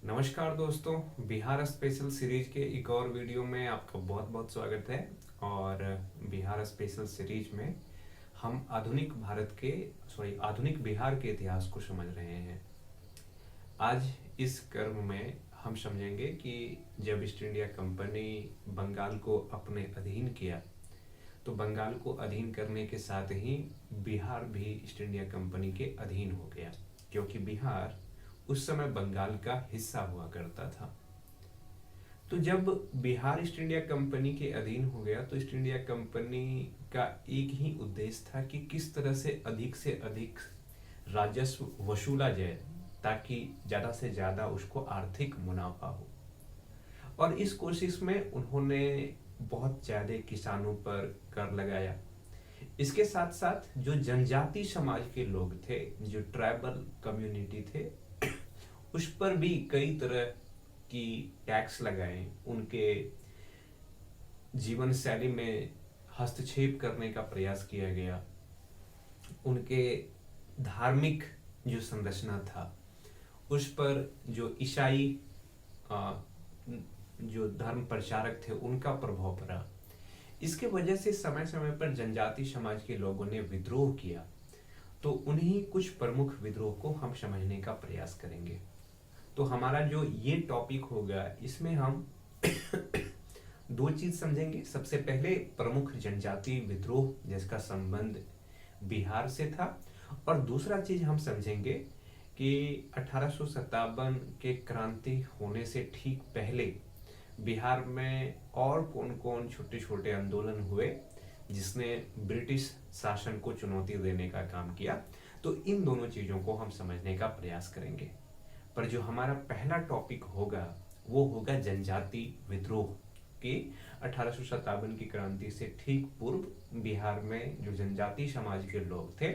नमस्कार दोस्तों, Bihar special series के एक और वीडियो में आपका बहुत बहुत स्वागत है। और बिहार स्पेशल सीरीज में हम आधुनिक बिहार के इतिहास को समझ रहे हैं। आज इस क्रम में हम समझेंगे कि जब ईस्ट इंडिया कंपनी बंगाल को अपने अधीन किया तो बंगाल को अधीन करने के साथ ही बिहार भी ईस्ट इंडिया कंपनी के अधीन हो गया, क्योंकि बिहार उस समय बंगाल का हिस्सा हुआ करता था। तो जब बिहार ईस्ट इंडिया कंपनी के अधीन हो गया तो ईस्ट इंडिया कंपनी का एक ही उद्देश्य था कि किस तरह से अधिक राजस्व वसूला जाए ताकि ज्यादा से ज्यादा उसको आर्थिक मुनाफा हो। और इस कोशिश में उन्होंने बहुत ज्यादा किसानों पर कर लगाया। इसके साथ साथ जो जनजाति समाज के लोग थे, जो ट्राइबल कम्युनिटी थे, उस पर भी कई तरह की टैक्स लगाए, उनके जीवन शैली में हस्तक्षेप करने का प्रयास किया गया। उनके धार्मिक जो संरचना था उस पर जो ईसाई जो धर्म प्रचारक थे उनका प्रभाव पड़ा। इसके वजह से समय समय पर जनजाति समाज के लोगों ने विद्रोह किया। तो उन्हीं कुछ प्रमुख विद्रोह को हम समझने का प्रयास करेंगे। तो हमारा जो ये टॉपिक होगा इसमें हम दो चीज समझेंगे। सबसे पहले प्रमुख जनजाति विद्रोह जिसका संबंध बिहार से था, और दूसरा चीज हम समझेंगे कि 1857 के क्रांति होने से ठीक पहले बिहार में और कौन कौन छोटे छोटे आंदोलन हुए जिसने ब्रिटिश शासन को चुनौती देने का काम किया। तो इन दोनों चीजों को हम समझने का प्रयास करेंगे। पर जो हमारा पहला टॉपिक होगा वो होगा जनजाति विद्रोह कि 1857 की क्रांति से ठीक पूर्व बिहार में जो जनजाति समाज के लोग थे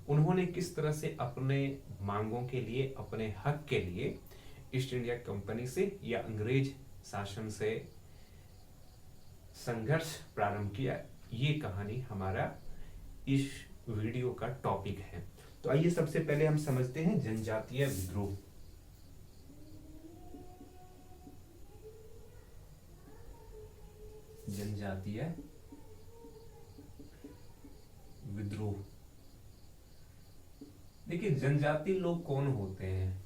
उन्होंने किस तरह से अपने मांगों के लिए, अपने हक के लिए ईस्ट इंडिया कंपनी से या अंग्रेज शासन से संघर्ष प्रारंभ किया। ये कहानी हमारा इस वीडियो का टॉपिक है। तो आइए सबसे पहले हम समझते हैं जनजातीय विद्रोह। जनजातीय विद्रोह। देखिए, जनजाति लोग कौन होते हैं?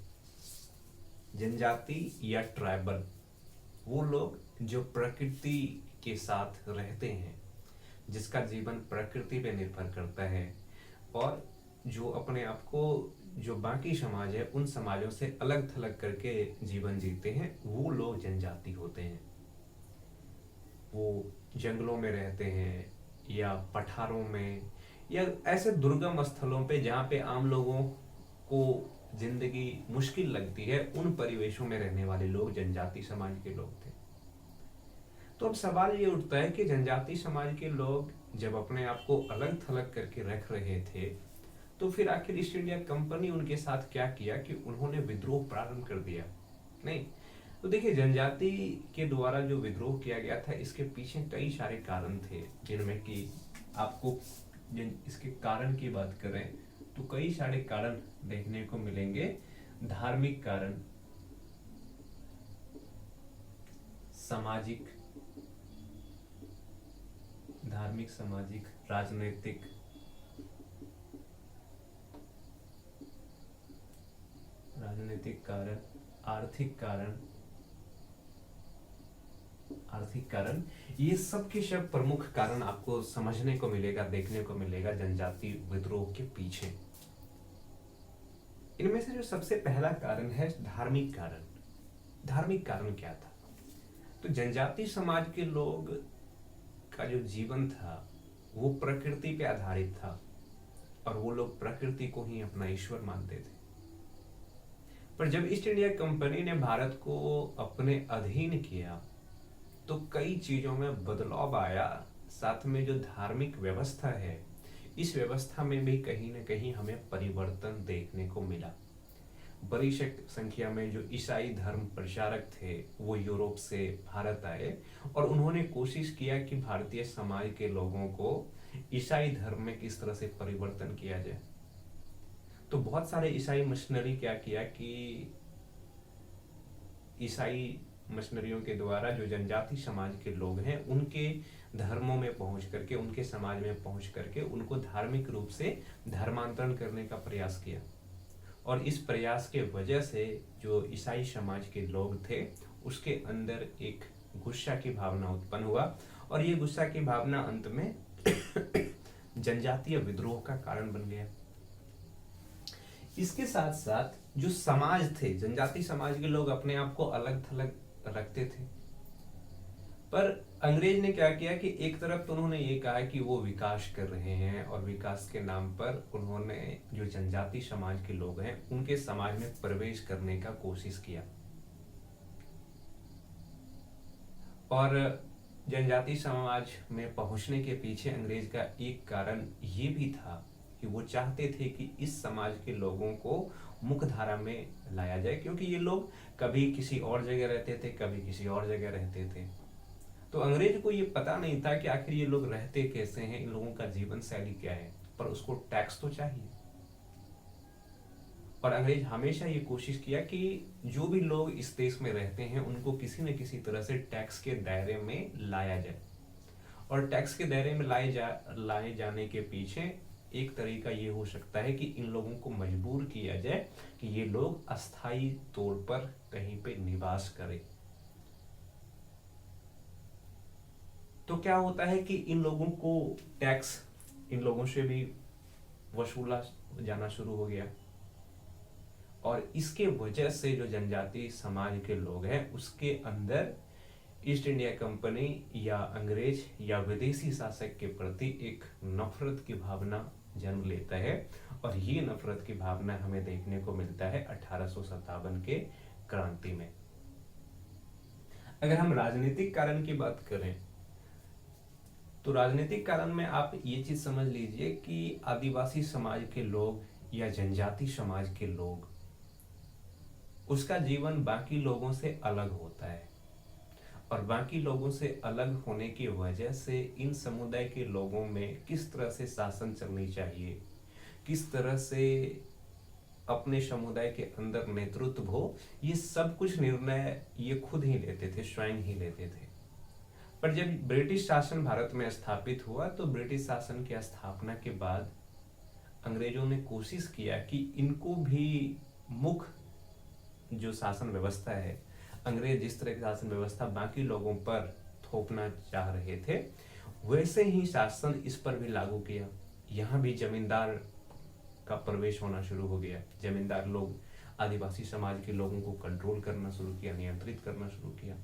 जनजाति या ट्राइबल वो लोग जो प्रकृति के साथ रहते हैं, जिसका जीवन प्रकृति पे निर्भर करता है, और जो अपने आप को जो बाकी समाज है उन समाजों से अलग थलग करके जीवन जीते हैं, वो लोग जनजाति होते हैं। वो जंगलों में रहते हैं या पठारों में या ऐसे दुर्गम स्थलों पे जहाँ पे आम लोगों को जिंदगी मुश्किल लगती है, उन परिवेशों में रहने वाले लोग जनजाति समाज के लोग थे। तो अब सवाल ये उठता है कि जनजाति समाज के लोग जब अपने आप को अलग थलग करके रख रहे थे तो फिर आखिर ईस्ट इंडिया कंपनी उनके साथ क्या किया कि उन्होंने विद्रोह प्रारंभ कर दिया? नहीं। तो देखिए, जनजाति के द्वारा जो विद्रोह किया गया था इसके पीछे कई सारे कारण थे, जिनमें कि आपको इसके कारण की बात करें तो कई सारे कारण देखने को मिलेंगे। धार्मिक कारण, सामाजिक, सामाजिक, राजनीतिक कारण, आर्थिक कारण, ये सब के सब प्रमुख कारण आपको समझने को मिलेगा, देखने को मिलेगा जनजाति विद्रोह के पीछे। इनमें से जो सबसे पहला कारण है धार्मिक कारण। धार्मिक कारण क्या था? तो जनजाति समाज के लोग का जो जीवन था वो प्रकृति पे आधारित था, और वो लोग प्रकृति को ही अपना ईश्वर मानते थे। पर जब ईस्ट इंडिया कंपनी ने भारत को अपने अधीन किया तो कई चीजों में बदलाव आया। साथ में जो धार्मिक व्यवस्था है, इस व्यवस्था में भी कहीं ना कहीं हमें परिवर्तन देखने को मिला। बड़ी संख्या में जो ईसाई धर्म प्रचारक थे वो यूरोप से भारत आए और उन्होंने कोशिश किया कि भारतीय समाज के लोगों को ईसाई धर्म में किस तरह से परिवर्तन किया जाए। तो बहुत सारे ईसाई मिशनरी क्या किया कि ईसाई मिशनरियों के द्वारा जो जनजाति समाज के लोग हैं उनके धर्मों में पहुंच करके, उनके समाज में पहुंच करके उनको धार्मिक रूप से धर्मांतरण करने का प्रयास किया। और इस प्रयास के वजह से जो ईसाई समाज के लोग थे उसके अंदर एक गुस्सा की भावना उत्पन्न हुआ, और ये गुस्सा की भावना अंत में जनजातीय विद्रोह का कारण बन गया। इसके साथ साथ जो समाज थे, जनजाति समाज के लोग अपने आप को अलग थलग रखते थे, पर अंग्रेज ने क्या किया कि एक तरफ तो उन्होंने ये कहा कि वो विकास कर रहे हैं, और विकास के नाम पर उन्होंने जो जनजाति समाज के लोग हैं उनके समाज में प्रवेश करने का कोशिश किया। और जनजाति समाज में पहुंचने के पीछे अंग्रेज का एक कारण ये भी था कि वो चाहते थे कि इस समाज के लोगों को मुख्यधारा में लाया जाए, क्योंकि ये लोग कभी किसी और जगह रहते थे, कभी किसी और जगह रहते थे। तो अंग्रेज को ये पता नहीं था कि आखिर ये लोग रहते कैसे हैं, इन लोगों का जीवन शैली क्या है, पर उसको टैक्स तो चाहिए। और अंग्रेज हमेशा ये कोशिश किया कि जो भी लोग इस देश में रहते हैं उनको किसी न किसी तरह से टैक्स के दायरे में लाया जाए। और टैक्स के दायरे में लाए जाने के पीछे एक तरीका ये हो सकता है कि इन लोगों को मजबूर किया जाए कि ये लोग अस्थायी तौर पर कहीं पे निवास करें। तो क्या होता है कि इन लोगों को टैक्स इन लोगों से भी वसूला जाना शुरू हो गया, और इसके वजह से जो जनजाति समाज के लोग हैं उसके अंदर ईस्ट इंडिया कंपनी या अंग्रेज या विदेशी शासक के प्रति एक नफरत की भावना जन्म लेता है। और ये नफरत की भावना हमें देखने को मिलता है 1857 के क्रांति में। अगर हम राजनीतिक कारण की बात करें तो राजनीतिक कारण में आप ये चीज समझ लीजिए कि आदिवासी समाज के लोग या जनजाति समाज के लोग, उसका जीवन बाकी लोगों से अलग होता है, और बाकी लोगों से अलग होने की वजह से इन समुदाय के लोगों में किस तरह से शासन चलनी चाहिए, किस तरह से अपने समुदाय के अंदर नेतृत्व हो, ये सब कुछ निर्णय ये खुद ही लेते थे, स्वयं ही लेते थे। पर जब ब्रिटिश शासन भारत में स्थापित हुआ तो ब्रिटिश शासन की स्थापना के बाद अंग्रेजों ने कोशिश किया कि इनको भी मुख्य जो शासन व्यवस्था है, अंग्रेज जिस तरह की शासन व्यवस्था बाकी लोगों पर थोपना चाह रहे थे, वैसे ही शासन इस पर भी लागू किया। यहाँ भी जमींदार का प्रवेश होना शुरू हो गया। जमींदार लोग आदिवासी समाज के लोगों को कंट्रोल करना शुरू किया, नियंत्रित करना शुरू किया।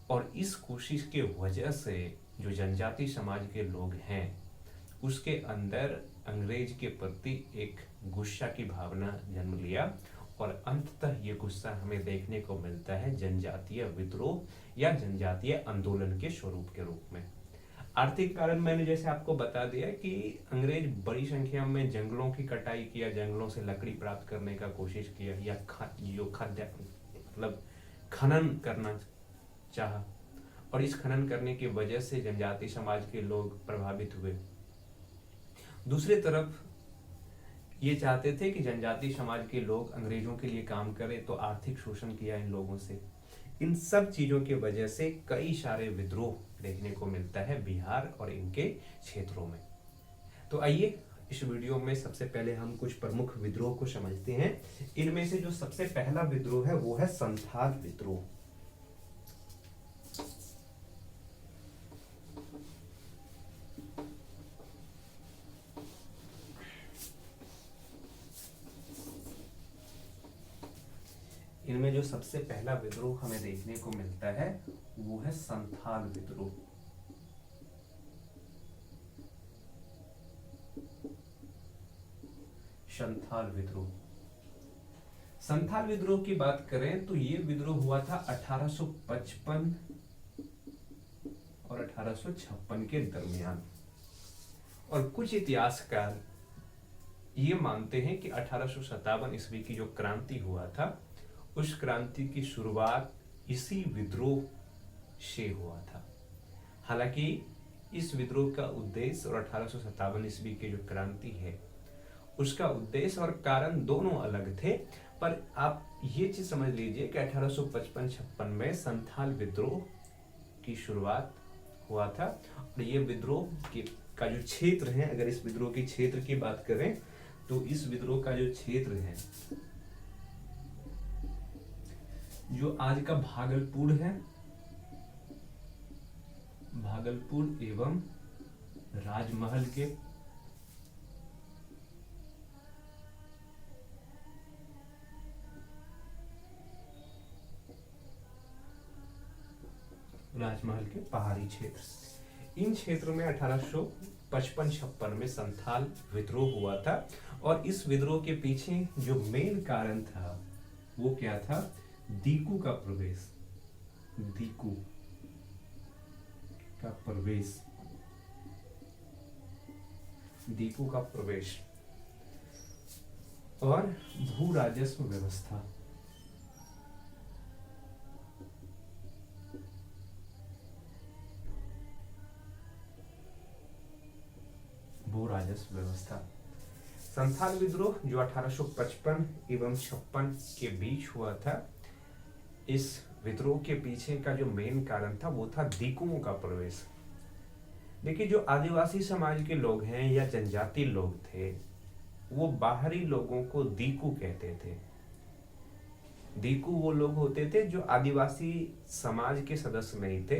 और इस कोशिश के वजह से जो जनजाति समाज के लोग हैं उसके अंदर अंग्रेज के प्रति एक गुस्सा की भावना जन्म लिया, और अंततः ये गुस्सा हमें देखने को मिलता है जनजातीय विद्रोह या जनजातीय आंदोलन के स्वरूप के रूप में। आर्थिक कारण मैंने जैसे आपको बता दिया कि अंग्रेज बड़ी संख्या में जंगलों की कटाई किया, जंगलों से लकड़ी प्राप्त करने का कोशिश किया, या जो खाद्य मतलब खनन करना चाहा, और इस खनन करने की वजह से जनजाति समाज के लोग प्रभावित हुए। दूसरी तरफ ये चाहते थे कि जनजाति समाज के लोग अंग्रेजों के लिए काम करें, तो आर्थिक शोषण किया इन लोगों से। इन सब चीजों की वजह से कई सारे विद्रोह देखने को मिलता है बिहार और इनके क्षेत्रों में। तो आइए इस वीडियो में सबसे पहले हम कुछ प्रमुख विद्रोह को समझते हैं। इनमें से जो सबसे पहला विद्रोह है वो है संथाल विद्रोह। इनमें जो सबसे पहला विद्रोह हमें देखने को मिलता है वो है संथाल विद्रोह। संथाल विद्रोह। संथाल विद्रोह की बात करें तो ये विद्रोह हुआ था 1855 और 1856 के दरमियान। और कुछ इतिहासकार ये मानते हैं कि 1857 ईस्वी की जो क्रांति हुआ था उस क्रांति की शुरुआत इसी विद्रोह से हुआ था। हालांकि इस विद्रोह का उद्देश्य और 1857 ईस्वी की जो क्रांति है उसका उद्देश्य और कारण दोनों अलग थे, पर आप ये चीज समझ लीजिए कि 1855-56 में संथाल विद्रोह की शुरुआत हुआ था। और ये विद्रोह का जो क्षेत्र है, अगर इस विद्रोह के क्षेत्र की बात करें तो इस विद्रोह का जो क्षेत्र है, जो आज का भागलपुर है, भागलपुर एवं राजमहल के पहाड़ी क्षेत्र, इन क्षेत्रों में 1855-56 में संथाल विद्रोह हुआ था। और इस विद्रोह के पीछे जो मेन कारण था वो क्या था? दीकू का प्रवेश, दीकू का प्रवेश, दीकू का प्रवेश और भू राजस्व व्यवस्था, भू राजस्व व्यवस्था। संथाल विद्रोह जो 1855 एवं 56 के बीच हुआ था, इस विद्रोह के पीछे का जो मेन कारण था वो था दीकुओं का प्रवेश। देखिए, जो आदिवासी समाज के लोग हैं या जनजाति लोग थे, वो बाहरी लोगों को दीकू कहते थे। दीकू वो लोग होते थे जो आदिवासी समाज के सदस्य नहीं थे,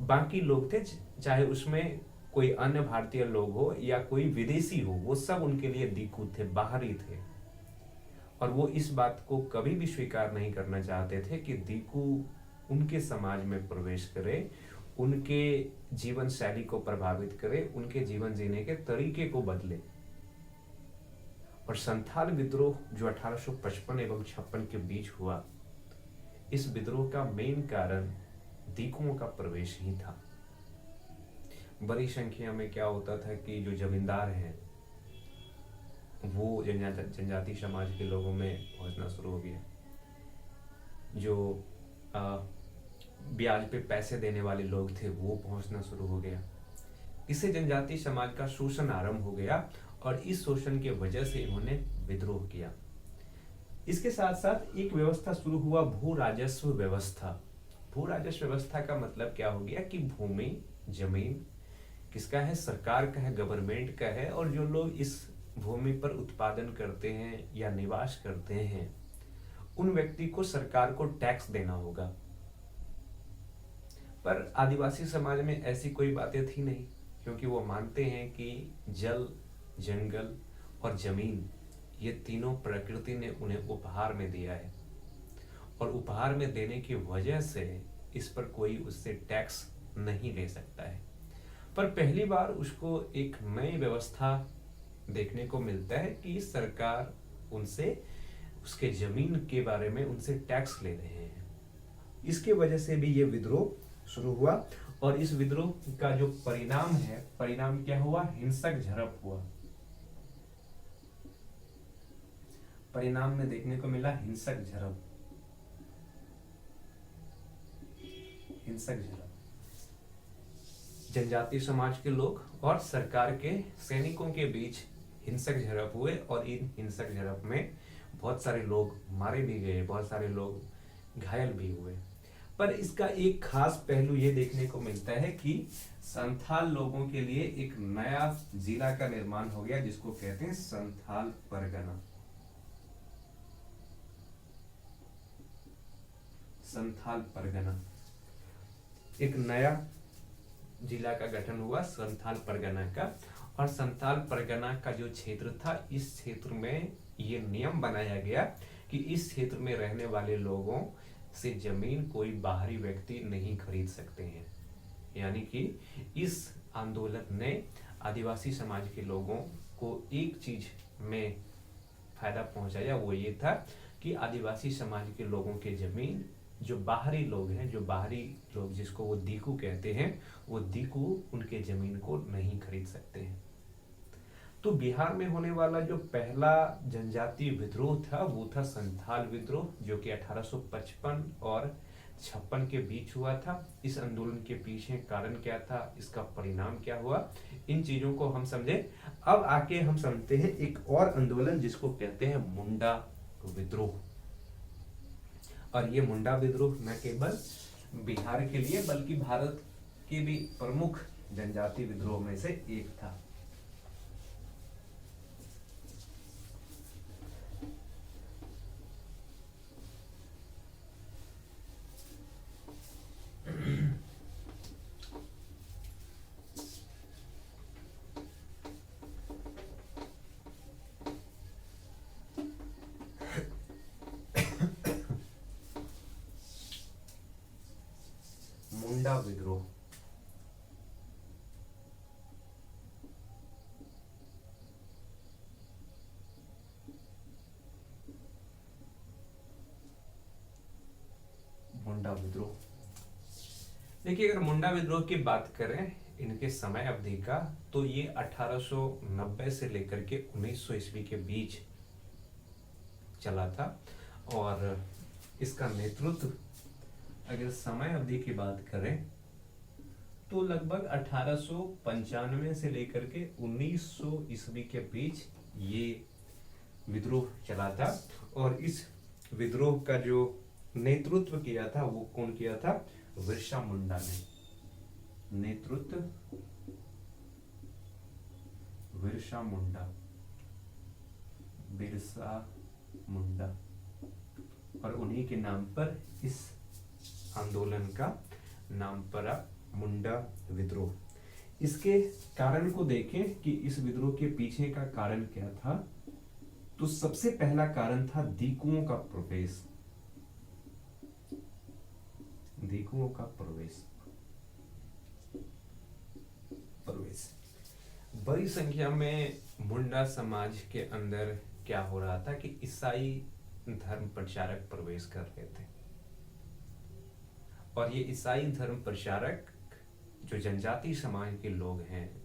बाकी लोग थे, चाहे उसमें कोई अन्य भारतीय लोग हो या कोई विदेशी हो, वो सब उनके लिए दीकू थे, बाहरी थे। और वो इस बात को कभी भी स्वीकार नहीं करना चाहते थे कि दीकू उनके समाज में प्रवेश करे, उनके जीवन शैली को प्रभावित करे, उनके जीवन जीने के तरीके को बदले। और संथाल विद्रोह जो 1855 एवं 56 के बीच हुआ, इस विद्रोह का मेन कारण दीकुओं का प्रवेश ही था। बड़ी संख्या में क्या होता था कि जो जमींदार हैं वो जनजाति समाज के लोगों में पहुंचना शुरू हो गया। जो ब्याज पे पैसे देने वाले लोग थे वो पहुंचना शुरू हो गया। इससे जनजाति समाज का शोषण आरंभ हो गया और इस शोषण के वजह से इन्होंने विद्रोह किया। इसके साथ साथ एक व्यवस्था शुरू हुआ, भू राजस्व व्यवस्था। भू राजस्व व्यवस्था का मतलब क्या हो गया कि भूमि, जमीन किसका है? सरकार का है, गवर्नमेंट का है। और जो लोग इस भूमि पर उत्पादन करते हैं या निवास करते हैं, उन व्यक्ति को सरकार को टैक्स देना होगा। पर आदिवासी समाज में ऐसी कोई बातें थी नहीं, क्योंकि वो मानते हैं कि जल, जंगल और जमीन, ये तीनों प्रकृति ने उन्हें उपहार में दिया है, और उपहार में देने की वजह से इस पर कोई उससे टैक्स नहीं ले सकता है। पर पहली बार उसको एक नई व्यवस्था देखने को मिलता है कि सरकार उनसे, उसके जमीन के बारे में उनसे टैक्स ले रहे हैं। इसके वजह से भी ये विद्रोह शुरू हुआ। और इस विद्रोह का जो परिणाम है, परिणाम क्या हुआ? हिंसक झड़प हुआ। परिणाम में देखने को मिला हिंसक झड़प, हिंसक झड़प। जनजाति समाज के लोग और सरकार के सैनिकों के बीच हिंसक झड़प हुए, और इन हिंसक झड़प में बहुत सारे लोग मारे भी गए, बहुत सारे लोग घायल भी हुए। पर इसका एक खास पहलू ये देखने को मिलता है कि संथाल लोगों के लिए एक नया जिला का निर्माण हो गया, जिसको कहते हैं संथाल परगना। संथाल परगना, एक नया जिला का गठन हुआ संथाल परगना का। और संथाल परगना का जो क्षेत्र था, इस क्षेत्र में ये नियम बनाया गया कि इस क्षेत्र में रहने वाले लोगों से जमीन कोई बाहरी व्यक्ति नहीं खरीद सकते हैं। यानी कि इस आंदोलन ने आदिवासी समाज के लोगों को एक चीज में फायदा पहुंचाया, वो ये था कि आदिवासी समाज के लोगों के जमीन, जो बाहरी लोग हैं, जो बाहरी लोग जिसको वो दीकू कहते हैं, वो दीकू उनके जमीन को नहीं खरीद सकते हैं। तो बिहार में होने वाला जो पहला जनजातीय विद्रोह था वो था संथाल विद्रोह, जो कि 1855 और 56 के बीच हुआ था। इस आंदोलन के पीछे कारण क्या था, इसका परिणाम क्या हुआ, इन चीजों को हम समझे। अब आके हम समझते हैं एक और आंदोलन जिसको कहते हैं मुंडा विद्रोह। और ये मुंडा विद्रोह न केवल बिहार के लिए बल्कि भारत के भी प्रमुख जनजाति विद्रोह में से एक था। मुंडा विद्रोह मुंडा विद्रोह देखिए, अगर मुंडा विद्रोह की बात करें इनके समय अवधि का, तो ये 1890 से लेकर के 1900 ईस्वी के बीच चला था। और इसका नेतृत्व अगर समय अवधि की बात करें तो लगभग 1895 से लेकर के 1900 ईस्वी के बीच ये विद्रोह चला था। और इस विद्रोह का जो नेतृत्व किया था वो कौन किया था? बिरसा मुंडा ने नेतृत्व, बिरसा मुंडा, बिरसा मुंडा। और उन्हीं के नाम पर इस आंदोलन का नाम पड़ा मुंडा विद्रोह। इसके कारण को देखें कि इस विद्रोह के पीछे का कारण क्या था, तो सबसे पहला कारण था दीकुओं का प्रवेश। दीकुओं का प्रवेश बड़ी संख्या में मुंडा समाज के अंदर क्या हो रहा था कि ईसाई धर्म प्रचारक प्रवेश कर रहे थे। और ये ईसाई धर्म प्रचारक जो जनजाति समाज के लोग हैं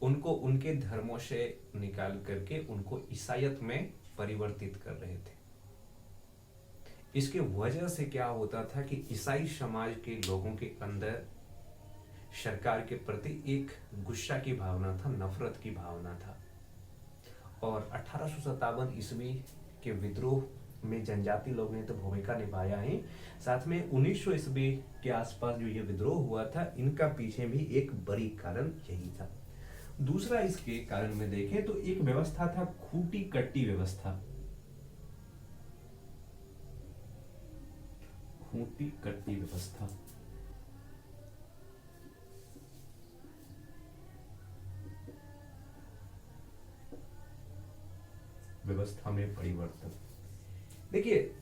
उनको उनके धर्मों से निकाल करके उनको ईसाईयत में परिवर्तित कर रहे थे। इसके वजह से क्या होता था कि ईसाई समाज के लोगों के अंदर सरकार के प्रति एक गुस्सा की भावना था, नफरत की भावना था। और 1857 ईस्वी के विद्रोह में जनजाति लोगों ने तो भूमिका निभाया ही, साथ में 1900 ईस्वी के आसपास जो ये विद्रोह हुआ था इनका पीछे भी एक बड़ी कारण यही था। दूसरा इसके कारण में देखें तो एक व्यवस्था था खूंटी कट्टी व्यवस्था। खूंटी कट्टी व्यवस्था में परिवर्तन। देखिए,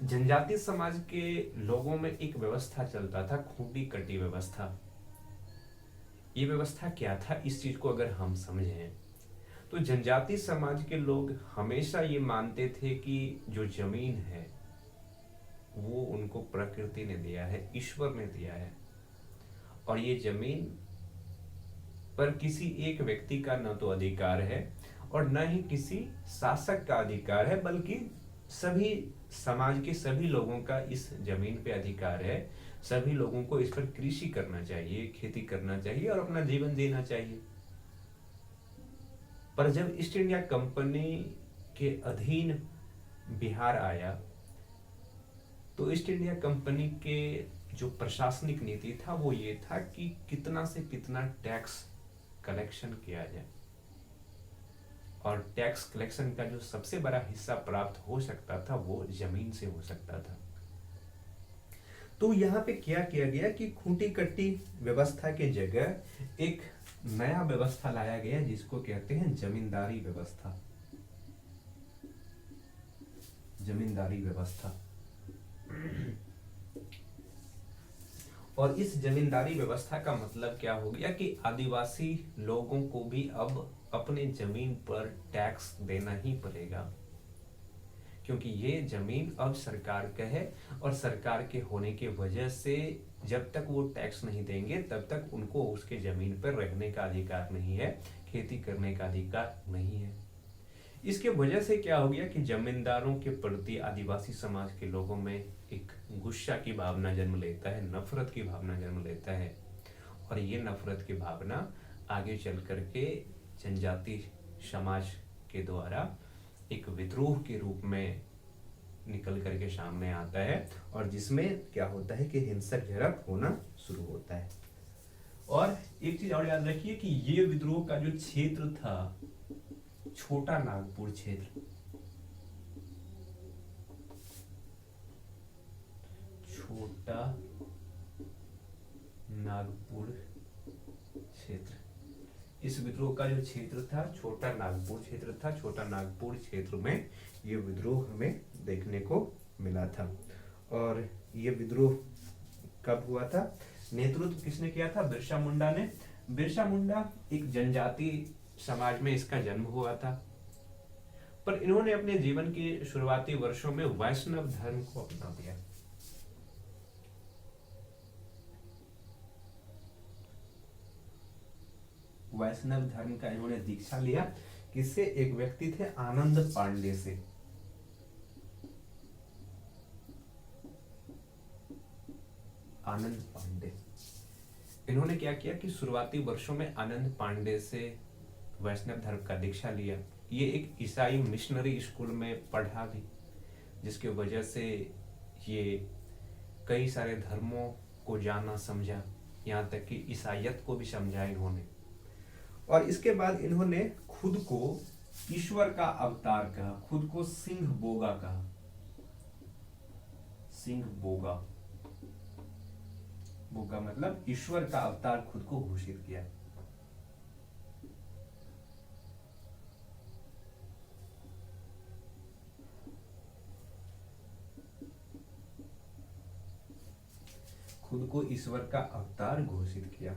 जनजाति समाज के लोगों में एक व्यवस्था चलता था खूंटी कट्टी व्यवस्था। ये व्यवस्था क्या था, इस चीज को अगर हम समझें तो जनजाति समाज के लोग हमेशा ये मानते थे कि जो जमीन है वो उनको प्रकृति ने दिया है, ईश्वर ने दिया है। और ये जमीन पर किसी एक व्यक्ति का न तो अधिकार है और न ही किसी शासक का अधिकार है, बल्कि सभी समाज के सभी लोगों का इस जमीन पे अधिकार है। सभी लोगों को इस पर कृषि करना चाहिए, खेती करना चाहिए और अपना जीवन जीना चाहिए। पर जब ईस्ट इंडिया कंपनी के अधीन बिहार आया तो ईस्ट इंडिया कंपनी के जो प्रशासनिक नीति था वो ये था कि कितना से कितना टैक्स कलेक्शन किया जाए। और टैक्स कलेक्शन का जो सबसे बड़ा हिस्सा प्राप्त हो सकता था वो जमीन से हो सकता था। तो यहाँ पे क्या किया गया कि खूंटी कट्टी व्यवस्था के जगह एक नया व्यवस्था लाया गया जिसको कहते हैं जमींदारी व्यवस्था। जमींदारी व्यवस्था। और इस जमींदारी व्यवस्था का मतलब क्या हो गया कि आदिवासी लोगों को भी अब अपने जमीन पर टैक्स देना ही पड़ेगा, क्योंकि ये जमीन अब सरकार का है और सरकार के होने के वजह से जब तक वो टैक्स नहीं देंगे तब तक उनको उसके जमीन पर रहने का अधिकार नहीं है, खेती करने का अधिकार नहीं है। इसके वजह से क्या हो गया कि जमींदारों के प्रति आदिवासी समाज के लोगों में एक गुस्सा की भावना जन्म लेता है, नफरत की भावना जन्म लेता है। और ये नफरत की भावना आगे चल करके जनजाति समाज के द्वारा एक विद्रोह के रूप में निकल करके सामने आता है और जिसमें क्या होता है कि हिंसक झड़प होना शुरू होता है। और एक चीज और याद रखिए कि ये विद्रोह का जो क्षेत्र था, छोटा नागपुर क्षेत्र, छोटा नागपुर क्षेत्र, इस विद्रोह का जो क्षेत्र था छोटा नागपुर क्षेत्र था। छोटा नागपुर क्षेत्र में ये विद्रोह हमें देखने को मिला था। और ये विद्रोह कब हुआ था, नेतृत्व किसने किया था, बिरसा मुंडा ने। बिरसा मुंडा एक जनजाति समाज में इसका जन्म हुआ था, पर इन्होंने अपने जीवन के शुरुआती वर्षों में वैष्णव धर्म को अपना लिया। वैष्णव धर्म का इन्होंने दीक्षा लिया। किससे, एक व्यक्ति थे आनंद पांडे से। आनंद पांडे, इन्होंने क्या किया कि शुरुआती वर्षों में आनंद पांडे से वैष्णव धर्म का दीक्षा लिया। ये एक ईसाई मिशनरी स्कूल में पढ़ा भी, जिसके वजह से ये कई सारे धर्मों को जाना समझा, यहाँ तक कि ईसाइयत को भी समझा इन्होंने। और इसके बाद इन्होंने खुद को ईश्वर का अवतार कहा, खुद को सिंह बोगा कहा। सिंह बोगा, बोगा मतलब ईश्वर का अवतार खुद को घोषित किया। खुद को ईश्वर का अवतार घोषित किया।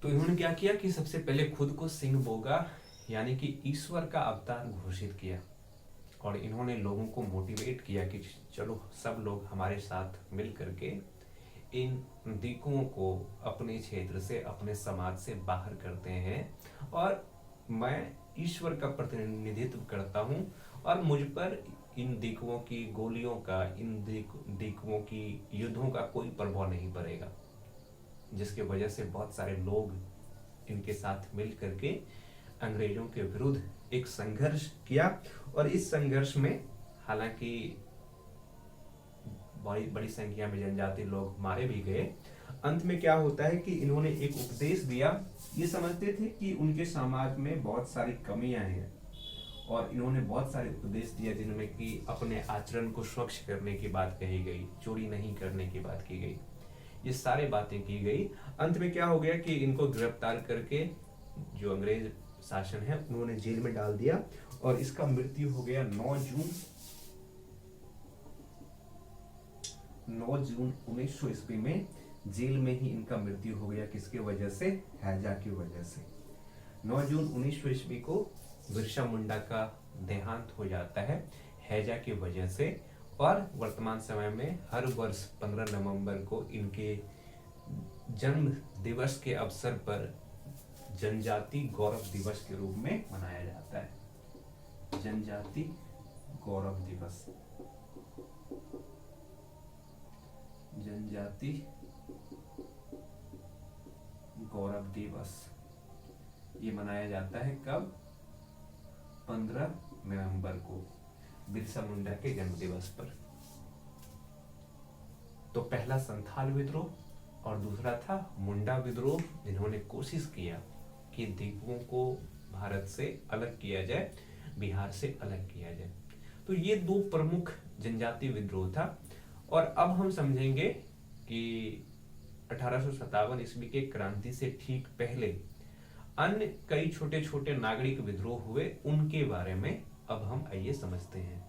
तो इन्होंने क्या किया कि सबसे पहले खुद को सिंह बोगा यानी कि ईश्वर का अवतार घोषित किया। और इन्होंने लोगों को मोटिवेट किया कि चलो सब लोग हमारे साथ मिल करके इन दिकुओं को अपने क्षेत्र से, अपने समाज से बाहर करते हैं। और मैं ईश्वर का प्रतिनिधित्व करता हूँ और मुझ पर इन दिकुओं की गोलियों का, इन दिकुओं की युद्धों का कोई प्रभाव नहीं पड़ेगा। जिसके वजह से बहुत सारे लोग इनके साथ मिल करके अंग्रेजों के विरुद्ध एक संघर्ष किया। और इस संघर्ष में हालांकि बड़ी बड़ी संख्या में जनजाति लोग मारे भी गए। अंत में क्या होता है कि इन्होंने एक उपदेश दिया। ये समझते थे कि उनके समाज में बहुत सारी कमियां हैं और इन्होंने बहुत सारे उपदेश दिए, जिनमें कि अपने आचरण को स्वच्छ करने की बात कही गई, चोरी नहीं करने की बात की गई, ये सारी बातें की गई। अंत में क्या हो गया कि इनको गिरफ्तार करके जो अंग्रेज शासन है उन्होंने जेल में डाल दिया और इसका मृत्यु हो गया 9 जून 1900 ईस्वी में। जेल में ही इनका मृत्यु हो गया। किसके वजह से, हैजा की वजह से। 9 जून 1900 ईस्वी को बिरसा मुंडा का देहांत हो जाता है हैजा की वजह से। और वर्तमान समय में हर वर्ष 15 नवंबर को इनके जन्म दिवस के अवसर पर जनजाति गौरव दिवस के रूप में मनाया जाता है। जनजाति गौरव दिवस, जनजाति गौरव दिवस ये मनाया जाता है कब, 15 नवंबर को, बिरसा मुंडा के जन्म दिवस पर। तो पहला संथाल विद्रोह और दूसरा था मुंडा विद्रोह, जिन्होंने कोशिश किया कि दीपुओं को भारत से अलग किया जाए, बिहार से अलग किया जाए। तो ये दो प्रमुख जनजाति विद्रोह था। और अब हम समझेंगे कि 1857 ईस्वी के क्रांति से ठीक पहले अन्य कई छोटे छोटे नागरिक विद्रोह हुए, उनके बारे में अब हम आइए समझते हैं।